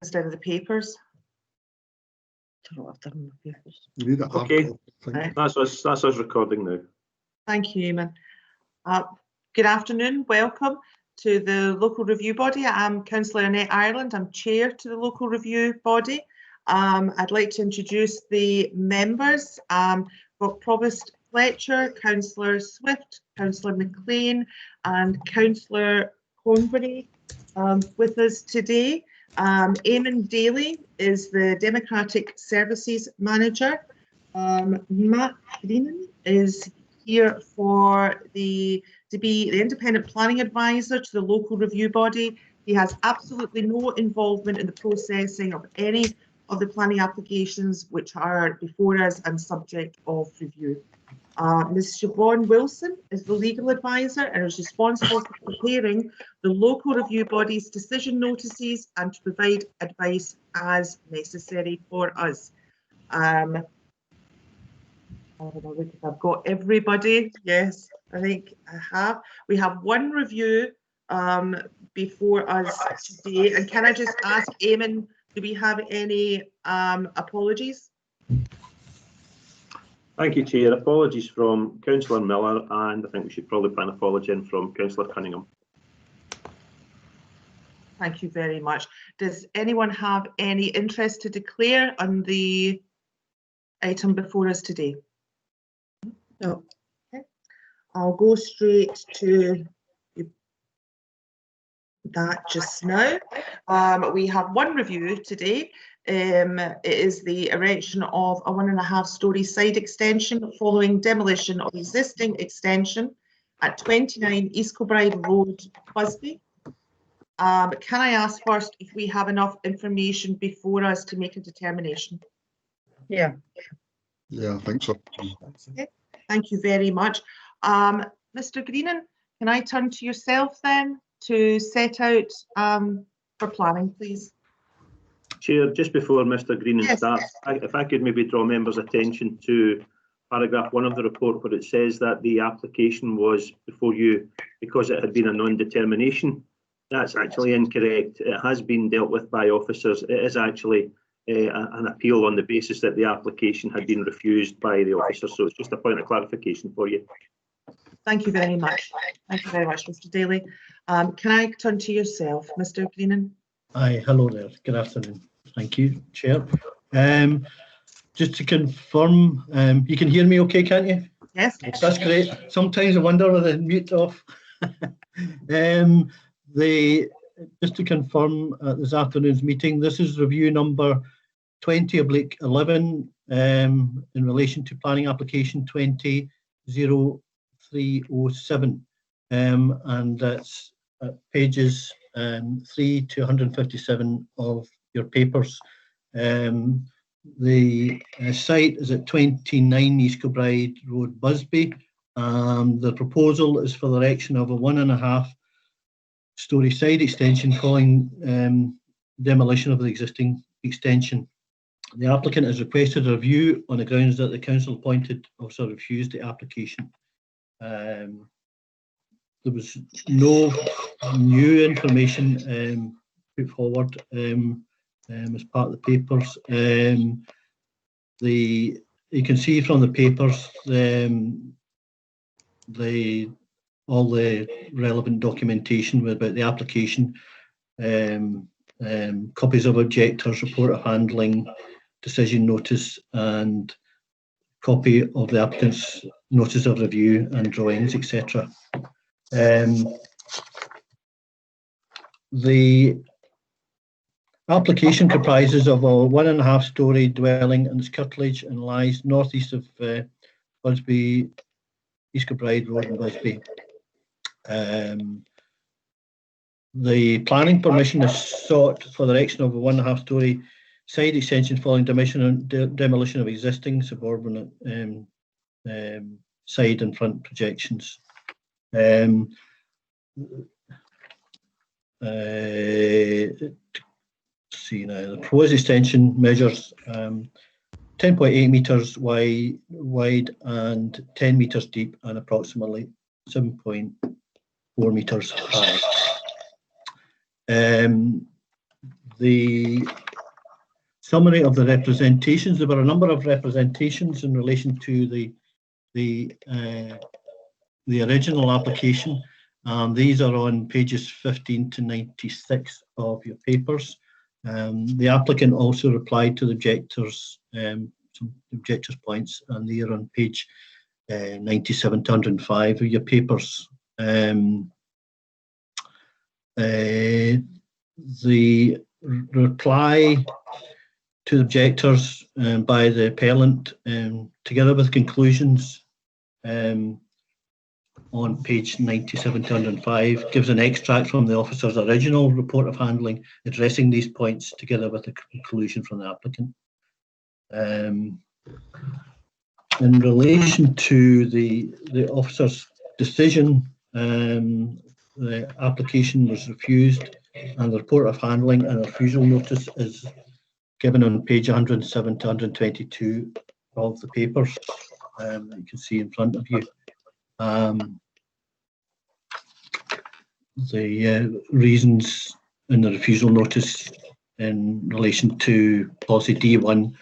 instead of the papers. You need a hard Okay. copy, I think. That's us recording now. Thank you, Eamon. Good afternoon, welcome to the local review body. I'm Councillor Annette Ireland, I'm chair to the local review body. I'd like to introduce the members. Got Provost Fletcher, Councillor Swift, Councillor McLean and Councillor Cornbury with us today. Eamon Daly is the Democratic Services Manager. Matt Greenan is here to be the independent planning advisor to the local review body. He has absolutely no involvement in the processing of any of the planning applications which are before us and subject of review. Ms. Siobhan Wilson is the legal advisor and is responsible for preparing the local review body's decision notices and to provide advice as necessary for us. I don't know if I've got everybody. Yes, I think I have. We have one review before us today. And can I just ask Eamon, do we have any apologies? Thank you, Chair. Apologies from Councillor Miller, and I think we should probably put an apology in from Councillor Cunningham. Thank you very much. Does anyone have any interest to declare on the item before us today? No. Okay. I'll go straight to that just now. We have one review today. It is the erection of a 1.5-storey side extension following demolition of existing extension at 29 East Kilbride Road, Busby. Can I ask first if we have enough information before us to make a determination? Yeah. Yeah, I think so. Okay. Thank you very much. Mr. Greenan, can I turn to yourself then to set out for planning, please? Chair, just before Mr. Greenan Yes. starts, if I could maybe draw members' attention to paragraph 1 of the report where it says that the application was before you because it had been a non-determination. That's actually incorrect. It has been dealt with by officers. It is actually an appeal on the basis that the application had been refused by the officer. So it's just a point of clarification for you. Thank you very much. Thank you very much, Mr. Daly. Can I turn to yourself, Mr. Greenan? Hi, hello there. Good afternoon. Thank you, Chair. Just to confirm, you can hear me okay, can't you? Yes. That's great. Sometimes I wonder whether mute off. Just to confirm this afternoon's meeting, this is review number 20/11 in relation to planning application 20-0307, and that's pages 3 to 157 of your papers. The site is at 29 East Kilbride Road, Busby. The proposal is for the erection of a 1.5-storey side extension following demolition of the existing extension. The applicant has requested a review on the grounds that the council appointed officer refused the application. There was no new information put forward as part of the papers. You can see from the papers all the relevant documentation about the application, copies of objectors, report of handling, decision notice, and copy of the applicant's notice of review and drawings, etc. The application comprises of a 1.5-storey dwelling and its curtilage and lies northeast of Busby, East Kilbride Road in Busby. The planning permission is sought for the erection of a 1.5-storey side extension following demolition of existing suburban side and front projections. See now, the proposed extension measures 10.8 metres wide and 10 metres deep and approximately 7.4 metres high. The summary of the representations. There were a number of representations in relation to the original application. These are on pages 15 to 96 of your papers. The applicant also replied to the objectors, some objectors' points, and they are on page 97 to 105 of your papers. The reply to the objectors by the appellant, together with conclusions on page 97 to 105, gives an extract from the officer's original report of handling, addressing these points together with a conclusion from the applicant. In relation to the officer's decision, the application was refused, and the report of handling and refusal notice is given on page 107 to 122 of the papers that you can see in front of you. The reasons in the refusal notice in relation to policy D1,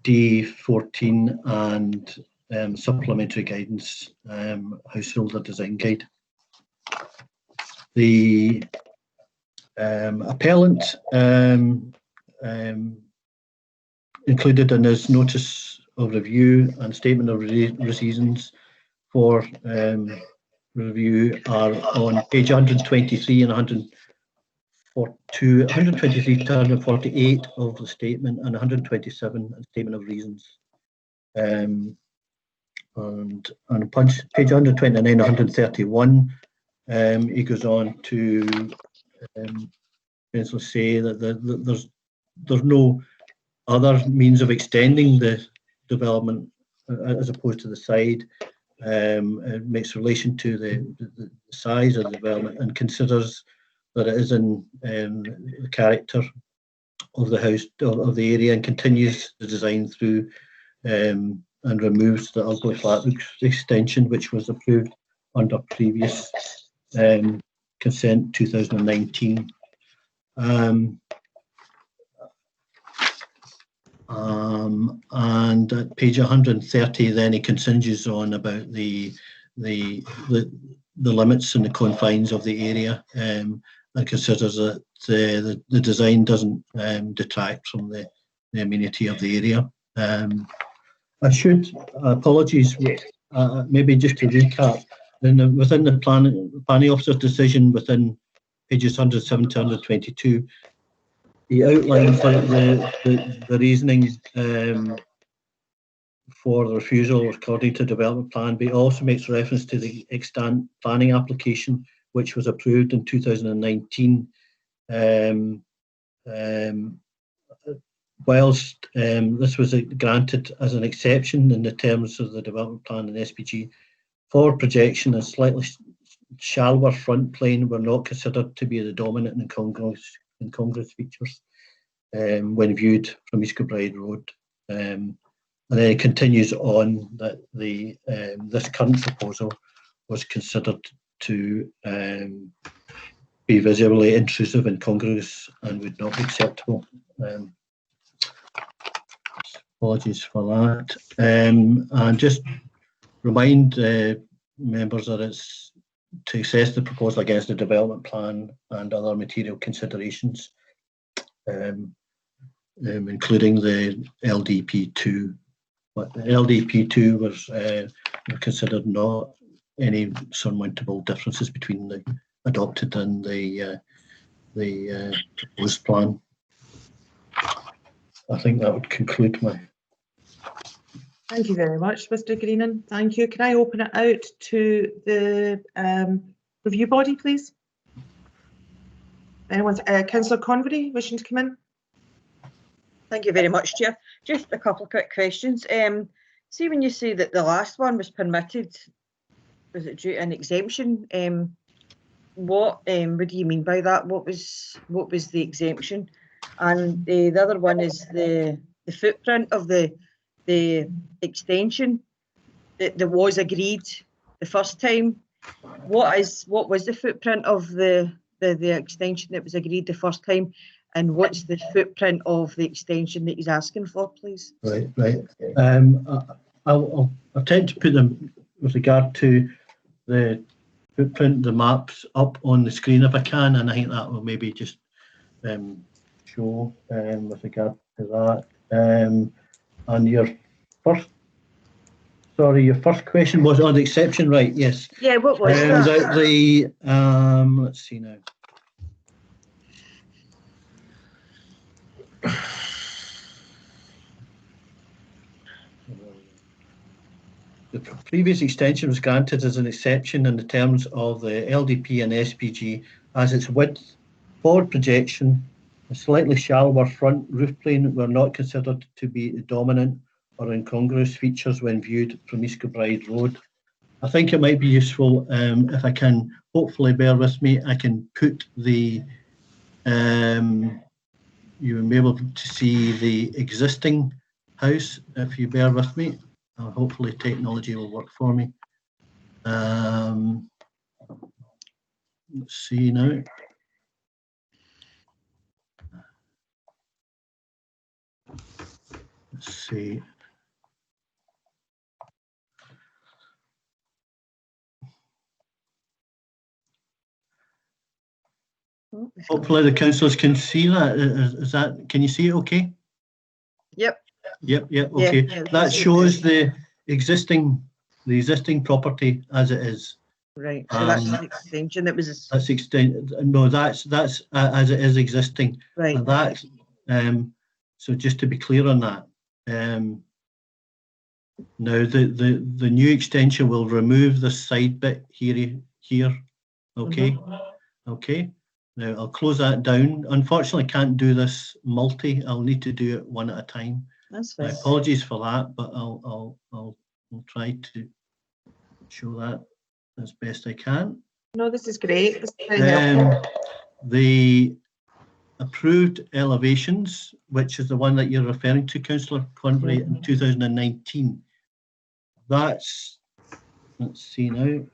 D14 and supplementary guidance, householder design guide. The appellant included in his notice of review and statement of reasons for review are on page 123 and 123 to 148 of the statement, and 127 statement of reasons. And on page 129, 131, he goes on to basically say that there's no other means of extending the development as opposed to the side. It makes relation to the size of the development and considers that it is in the character of the house, of the area, and continues the design through and removes the ugly flat roof extension, which was approved under previous consent 2019. And at page 130, then he continues on about the limits and the confines of the area, and considers that the design doesn't detract from the amenity of the area. Apologies, maybe just to recap, within the planning officer's decision within pages 107 to 122, he outlines the reasoning for the refusal according to development plan, but he also makes reference to the extant planning application, which was approved in 2019. Whilst this was granted as an exception in the terms of the development plan and SPG, for projection, a slightly shallower front plane were not considered to be the dominant and incongruous features when viewed from East Kilbride Road. And then it continues on that this current proposal was considered to be visually intrusive, incongruous, and would not be acceptable. Apologies for that. And just remind members that it's to assess the proposal against the development plan and other material considerations, including the LDP2. But the LDP2 was considered not any surmountable differences between the adopted and the proposed plan. I think that would conclude my. Thank you very much, Mr. Greenan. Thank you. Can I open it out to the review body, please? Anyone? Councillor Convery wishing to come in? Thank you very much, Chair. Just a couple of quick questions. See, when you say that the last one was permitted, was it due to an exemption? What do you mean by that? What was the exemption? And the other one is the footprint of the extension that was agreed the first time. What was the footprint of the the extension that was agreed the first time, and what's the footprint of the extension that he's asking for, please? Right. I'll attempt to put them with regard to the footprint, the maps up on the screen if I can, and I think that will maybe just show with regard to that. And your first question was on the exception, right? Yes. Yeah, what was that? Let's see now. The previous extension was granted as an exception in the terms of the LDP and SPG, as its width, forward projection, a slightly shallower front roof plane were not considered to be the dominant or incongruous features when viewed from East Kilbride Road. I think it might be useful if I can, hopefully bear with me, I can put the, you will be able to see the existing house if you bear with me. Hopefully technology will work for me. Let's see now. Let's see. Hopefully the councillors can see that. Is that, can you see it okay? Yep. Yep, okay. Yeah, that shows the existing property as it is. Right, so that's the extension that was. That's no, that's as it is existing. Right. And that's so just to be clear on that. Now the new extension will remove the side bit here. Okay. Okay. Now I'll close that down. Unfortunately, I can't do this multi. I'll need to do it one at a time. That's My fine. apologies for that, but I'll try to show that as best I can. No, this is great. This is very helpful. The approved elevations, which is the one that you're referring to, Councillor Convery, in 2019. That's, let's see now.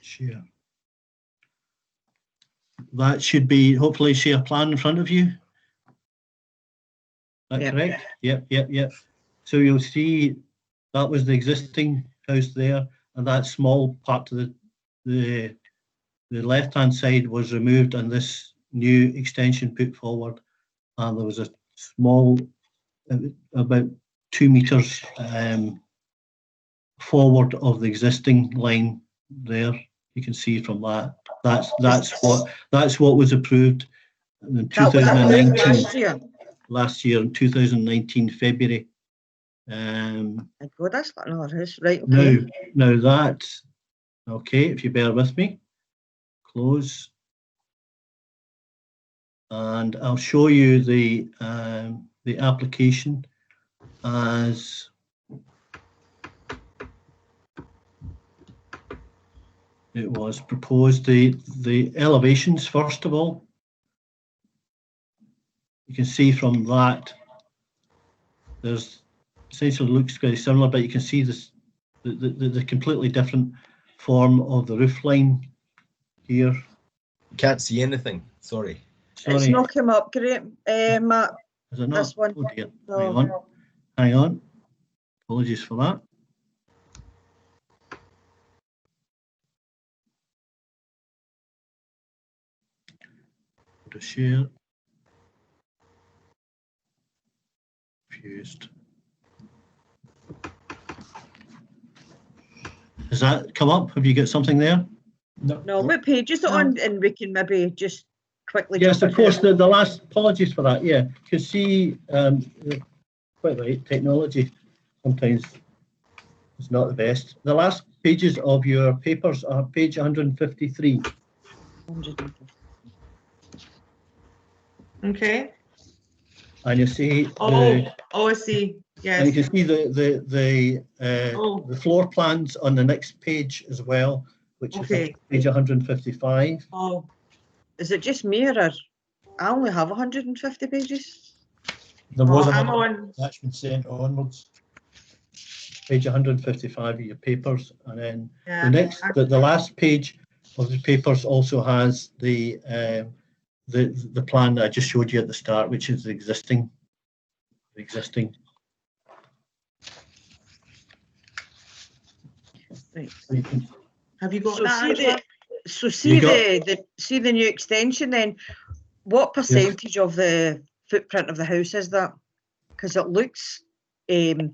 Share. That should be, hopefully, see a plan in front of you. Is that correct? Yep. So you'll see that was the existing house there, and that small part of the left-hand side was removed, and this new extension put forward. And there was a small, about 2 meters forward of the existing line there. You can see from that. That's what was approved in 2019. Last year in 2019 February. God, that's not another house, right? Okay. Now that's okay. If you bear with me, close, and I'll show you the application as it was proposed. The elevations, first of all, you can see from that there's essentially looks very similar, but you can see this the completely different form of the roof line here. Can't see anything. Sorry. It's not come up great, Matt. Is it not? This one. Oh dear. No. Hang on. Apologies for that. To share. Fused. Has that come up? Have you got something there? No, what page is it on? And we can maybe just quickly. Yes, jump of course. ahead. The last, apologies for that. Yeah, you can see quite right. Technology sometimes is not the best. The last pages of your papers are page 153. Okay. And you see I see. and you Yes. can see the floor plans on the next page as well, which is page 155. Oh, is it just me or I only have 150 pages? There was I'm another on, attachment sent onwards. Page 155 of your papers, and then yeah, the next, the last page of the papers also has the plan that I just showed you at the start, which is the existing. Right. So you can- have you got So that, see Angela? see the new extension then. What percentage of the footprint of the house is that? Because it looks to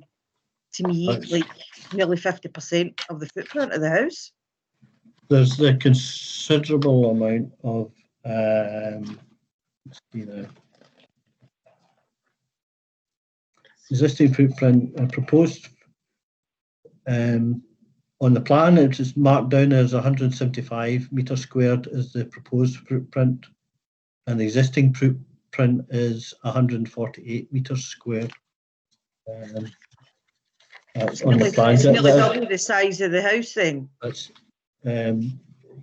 me That's- like nearly 50% of the footprint of the house. There's a considerable amount of let's see now. Existing footprint and proposed on the plan, it is marked down as 175 metres squared is the proposed footprint, and the existing footprint is 148 metres squared. That's on the plan. It's nearly double the size of the house then. That's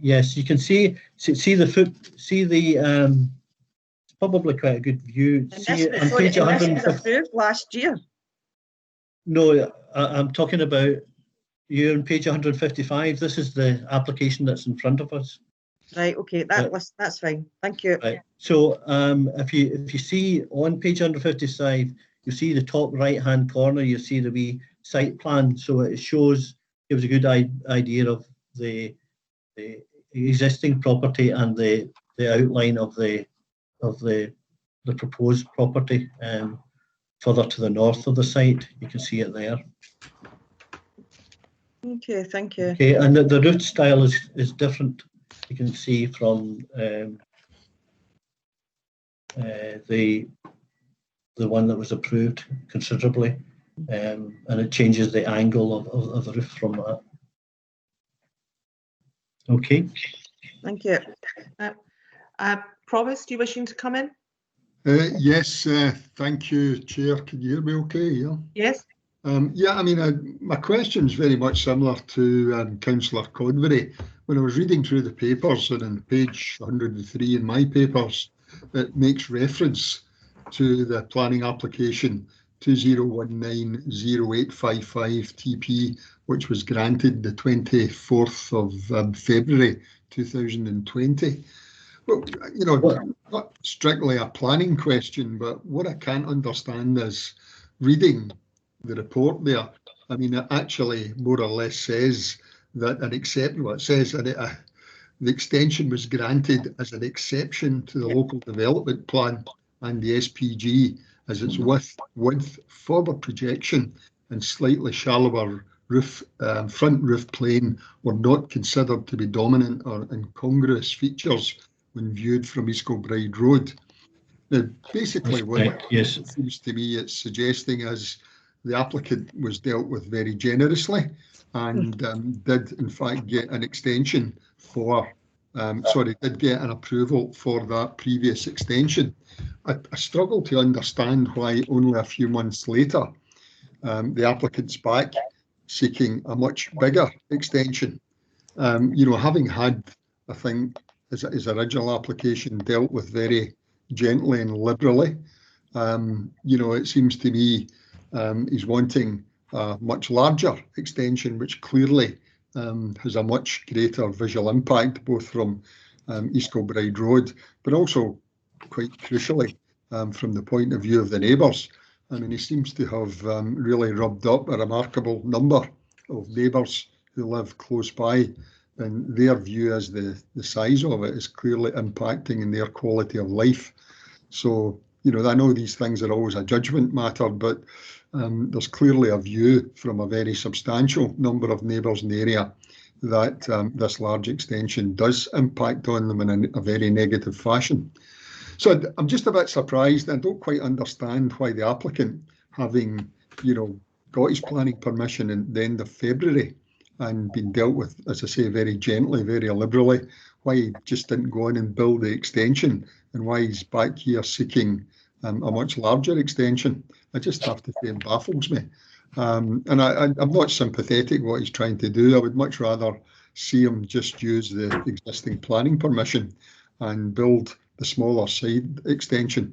yes, you can see the it's probably quite a good view. And See this on was, page and this 150. was approved last year. No, I'm talking about you on page 155. This is the application that's in front of us. Right, okay, that's fine. Thank you. Right. So if you see on page 155, you see the top right hand corner, you see the wee site plan. So it gives a good idea of the existing property and the outline of the proposed property further to the north of the site. You can see it there. Okay, thank you. Okay, and the roof style is different. You can see from the one that was approved considerably, and it changes the angle of the roof from that. Okay. Thank you. Provost, you wishing to come in? Yes, thank you, Chair. Can you hear me okay? Yeah. Yes. Yeah, I mean, my question's very much similar to Councillor Convery. When I was reading through the papers, and on page 103 in my papers, it makes reference to the planning application 2019-0855 TP, which was granted the 24th of February 2020. Well, you know, not strictly a planning question, but what I can't understand is reading the report there. I mean, it actually more or less says that the extension was granted as an exception to the local development plan and the SPG, as its width, forward projection and slightly shallower roof, front roof plane were not considered to be dominant or incongruous features when viewed from East Kilbride Road. Now, basically, what it seems to me it's suggesting is the applicant was dealt with very generously and did in fact get an extension for, did get an approval for that previous extension. I struggle to understand why only a few months later the applicant's back seeking a much bigger extension. You know, having had, I think, his original application dealt with very gently and liberally, you know, it seems to me he's wanting a much larger extension, which clearly has a much greater visual impact, both from East Kilbride Road, but also quite crucially from the point of view of the neighbours. I mean, he seems to have really rubbed up a remarkable number of neighbours who live close by, and their view as the size of it is clearly impacting in their quality of life. So, you know, I know these things are always a judgment matter, but there's clearly a view from a very substantial number of neighbours in the area that this large extension does impact on them in a very negative fashion. So I'm just a bit surprised. I don't quite understand why the applicant, having, you know, got his planning permission at the end of February and been dealt with, as I say, very gently, very liberally, why he just didn't go in and build the extension, and why he's back here seeking a much larger extension. I just have to say it baffles me. And I'm not sympathetic what he's trying to do. I would much rather see him just use the existing planning permission and build the smaller side extension.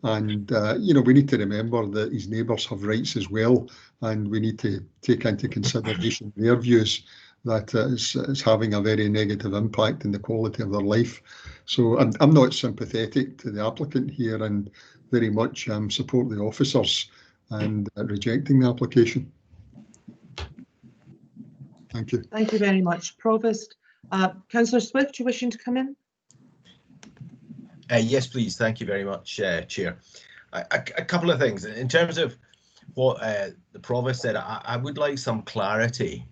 And, you know, we need to remember that his neighbours have rights as well, and we need to take into consideration their views, that it's having a very negative impact on the quality of their life. So I'm not sympathetic to the applicant here, and very much support the officers and rejecting the application. Thank you. Thank you very much, Provost. Councillor Swift, you wishing to come in? Yes, please. Thank you very much, Chair. A couple of things. In terms of what the Provost said, I would like some clarity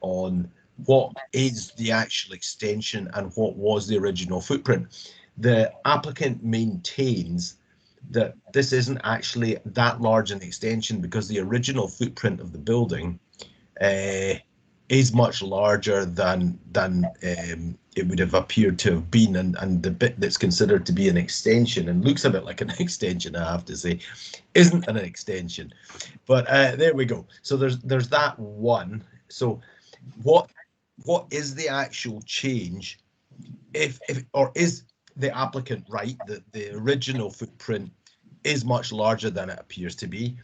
on what is the actual extension and what was the original footprint. The applicant maintains that this isn't actually that large an extension because the original footprint of the building is much larger than it would have appeared to have been, and the bit that's considered to be an extension and looks a bit like an extension, I have to say, isn't an extension. But there we go. So there's that one. So what is the actual change? If or is the applicant right that the original footprint is much larger than it appears to be?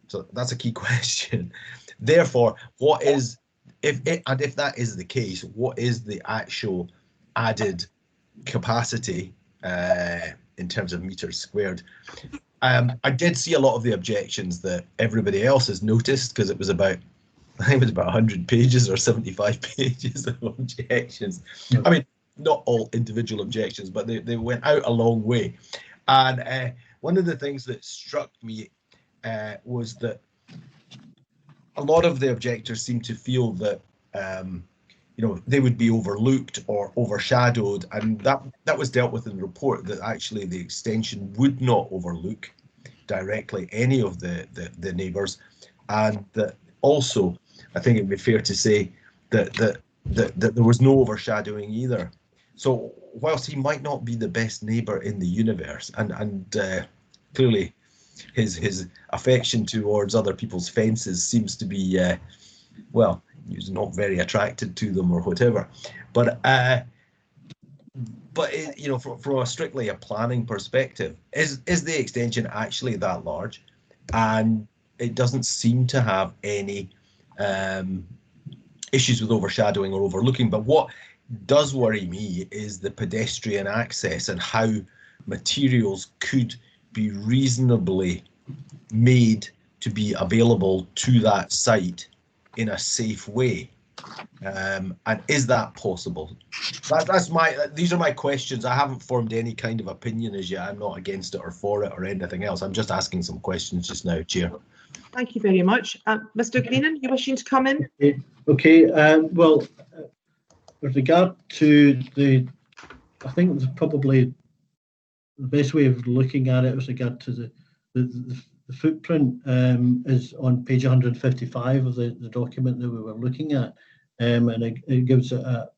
So that's a key question. Therefore, what is, if that is the case, what is the actual added capacity in terms of meters squared? I did see a lot of the objections that everybody else has noticed, because it was about, I think it was about 100 pages or 75 pages of objections. I mean, not all individual objections, but they went out a long way. And one of the things that struck me was that a lot of the objectors seem to feel that you know, they would be overlooked or overshadowed, and that was dealt with in the report, that actually the extension would not overlook directly any of the neighbours, and that also I think it would be fair to say that there was no overshadowing either. So whilst he might not be the best neighbour in the universe, and clearly his affection towards other people's fences seems to be well, he's not very attracted to them or whatever, but you know, from a strictly a planning perspective, is the extension actually that large? And it doesn't seem to have any issues with overshadowing or overlooking. But what does worry me is the pedestrian access and how materials could be reasonably made to be available to that site in a safe way. And is that possible? These are my questions. I haven't formed any kind of opinion as yet. I'm not against it or for it or anything else. I'm just asking some questions just now, Chair. Thank you very much. Mr. Greenan, you wishing to come in? Okay. Well, with regard to I think probably the best way of looking at it with regard to the footprint is on page 155 of the document that we were looking at, and it gives a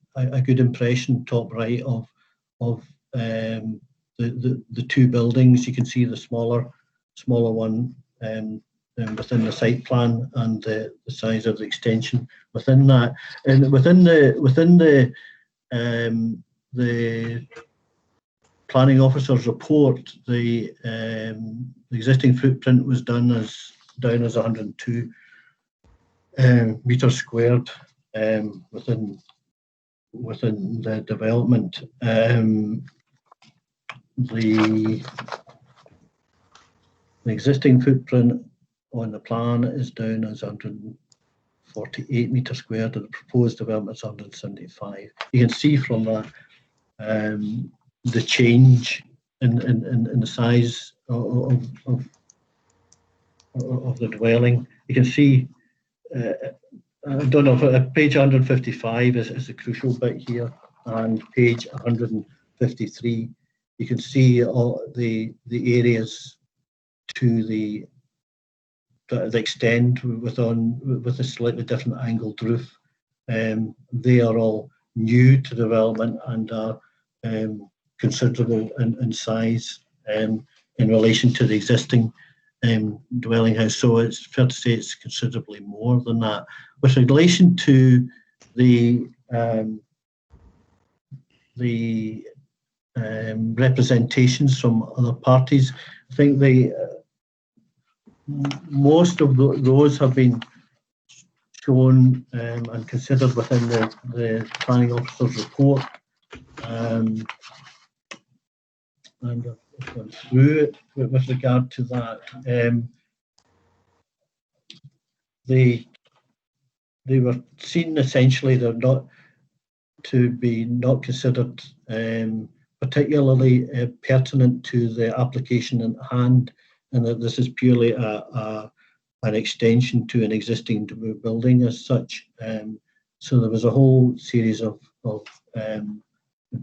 good impression, top right, of the two buildings. You can see the smaller one within the site plan, and the size of the extension within that. And within the planning officer's report, the existing footprint was down as 102 meters squared within the development. The existing footprint on the plan is down as 148 meters squared, and the proposed development is 175. You can see from that the change in the size of the dwelling. You can see, I don't know if page 155 is a crucial bit here, and page 153. You can see all the areas to the extend with a slightly different angled roof. They are all new to development and are considerable in size in relation to the existing dwelling house. So it's fair to say it's considerably more than that. With relation to the representations from other parties, I think most of those have been shown and considered within the planning officer's report, and I've gone through it with regard to that. They were seen essentially, they're not considered particularly pertinent to the application at hand, and that this is purely an extension to an existing building as such. So there was a whole series of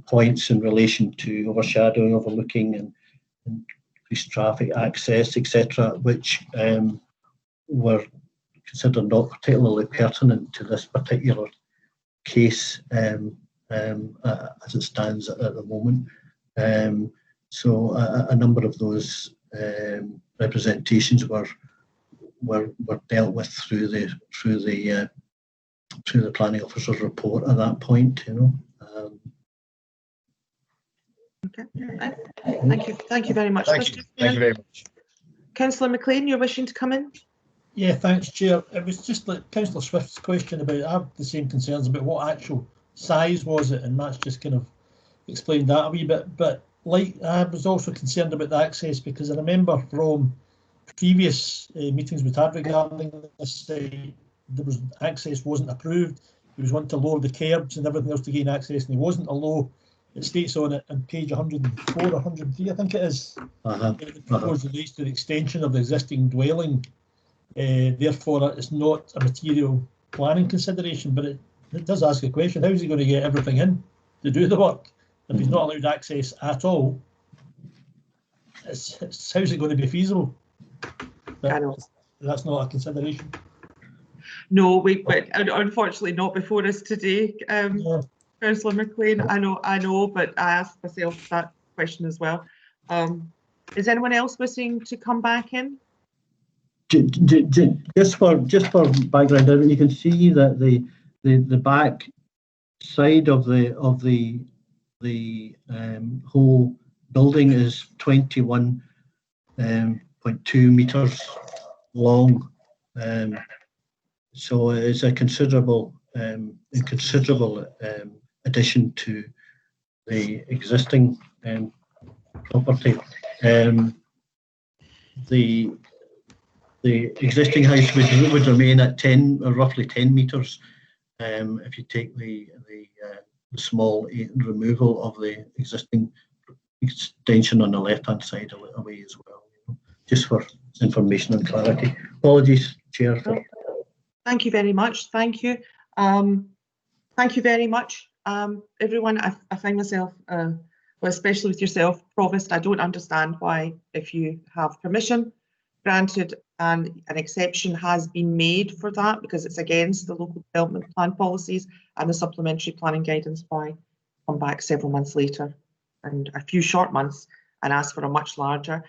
points in relation to overshadowing, overlooking, and increased traffic access, etc., which were considered not particularly pertinent to this particular case as it stands at the moment. So a number of those representations were dealt with through the planning officer's report at that point. Okay. Thank you very much. Thank you very much. Councillor McLean, you're wishing to come in? Yeah, thanks, Chair. It was just like Councillor Swift's question about, I have the same concerns about what actual size was it, and that's just kind of explained that a wee bit. But like, I was also concerned about the access, because I remember from previous meetings we've had regarding this site, there was access wasn't approved. He was wanting to lower the curbs and everything else to gain access, and he wasn't allowed. It states on it on page 104 or 103, I think it is. The proposed relates to the extension of the existing dwelling. Therefore, it's not a material planning consideration, but it does ask a question: how is he going to get everything in to do the work if he's not allowed access at all? How's it going to be feasible? I know. That's not a consideration. No, but unfortunately not before us today, Councillor McLean. I know, but I asked myself that question as well. Is anyone else wishing to come back in? Just for background, you can see that the back side of the whole building is 21.2 meters long. So it's a considerable addition to the existing property. The existing house would remain at 10, or roughly 10 meters, if you take the small removal of the existing extension on the left-hand side away as well. Just for information and clarity. Apologies, Chair. Thank you very much. Thank you. Thank you very much, everyone. I find myself, well, especially with yourself, Provost, I don't understand why, if you have permission granted and an exception has been made for that, because it's against the local development plan policies and the supplementary planning guidance, why come back several months later and a few short months and ask for a much larger.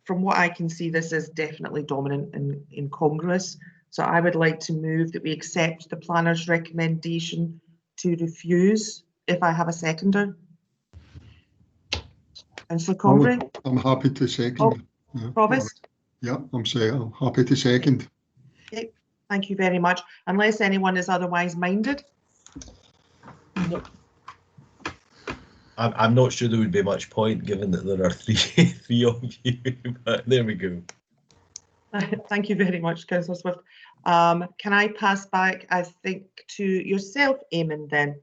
From what I can see, this is definitely dominant and incongruous. So I would like to move that we accept the planner's recommendation to refuse, if I have a seconder. Councillor Convery? I'm happy to second. Provost? Yeah, I'm happy to second. Okay, thank you very much. Unless anyone is otherwise minded. No. I'm not sure there would be much point, given that there are three of you, but there we go. Thank you very much, Councillor Swift. Can I pass back, I think, to yourself, Eamon, then?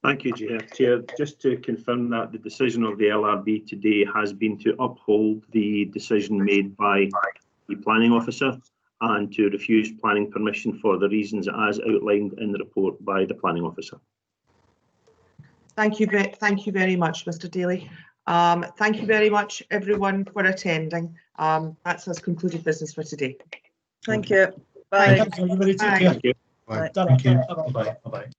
Thank you, Chair. Just to confirm that the decision of the LRB today has been to uphold the decision made by the planning officer and to refuse planning permission for the reasons as outlined in the report by the planning officer. Thank you very much, Mr. Daly. Thank you very much, everyone, for attending. That's us concluded business for today. Thank you. Bye. Thanks, everybody. Take care. Thank you. Bye. Thank you. Bye-bye.